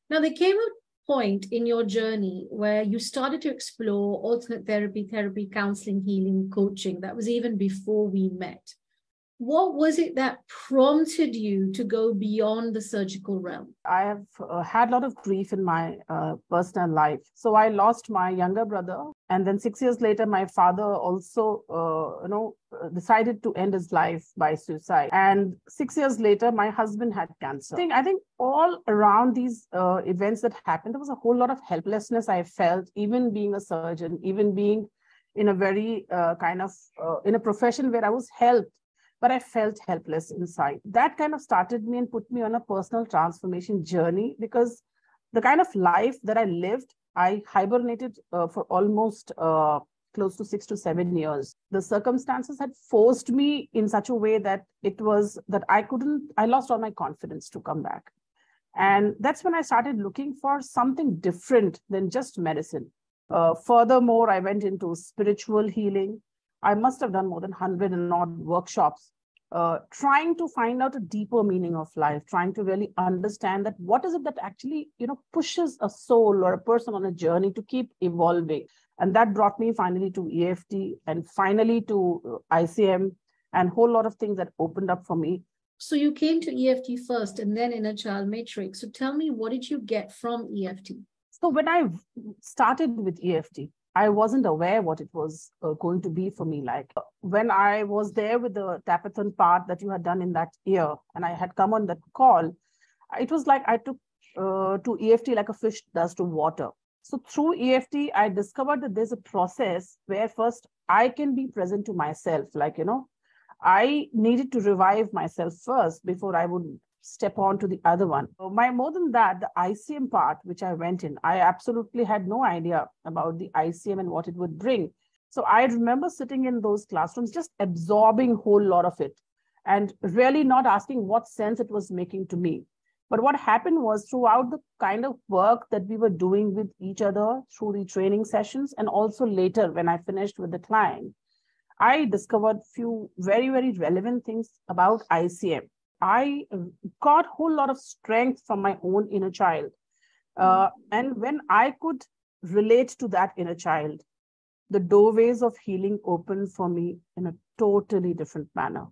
Now, there came a point in your journey where you started to explore alternate therapy, counseling, healing, coaching. That was even before we met. What was it that prompted you to go beyond the surgical realm? I have had a lot of grief in my personal life. So I lost my younger brother. And then 6 years later, my father also, decided to end his life by suicide. And 6 years later, my husband had cancer. I think all around these events that happened, there was a whole lot of helplessness I felt, even being a surgeon, even being in a very in a profession where I was helped, but I felt helpless inside. That kind of started me and put me on a personal transformation journey, because the kind of life that I lived, I hibernated for almost close to 6 to 7 years. The circumstances had forced me in such a way that I lost all my confidence to come back. And that's when I started looking for something different than just medicine. Furthermore, I went into spiritual healing. I must have done more than 100 and odd workshops, trying to find out a deeper meaning of life, trying to really understand that what is it that actually, pushes a soul or a person on a journey to keep evolving. And that brought me finally to EFT and finally to ICM, and a whole lot of things that opened up for me. So you came to EFT first and then inner child matrix. So tell me, what did you get from EFT? So when I started with EFT, I wasn't aware what it was going to be for me like. When I was there with the tapathon part that you had done in that year, and I had come on that call, it was like I took to EFT like a fish does to water. So through EFT, I discovered that there's a process where first I can be present to myself. I needed to revive myself first before I would step on to the other one. More than that, the ICM part, which I went in, I absolutely had no idea about the ICM and what it would bring. So I remember sitting in those classrooms, just absorbing a whole lot of it and really not asking what sense it was making to me. But what happened was, throughout the kind of work that we were doing with each other through the training sessions, and also later when I finished with the client, I discovered few very, very relevant things about ICM. I got a whole lot of strength from my own inner child. And when I could relate to that inner child, the doorways of healing opened for me in a totally different manner.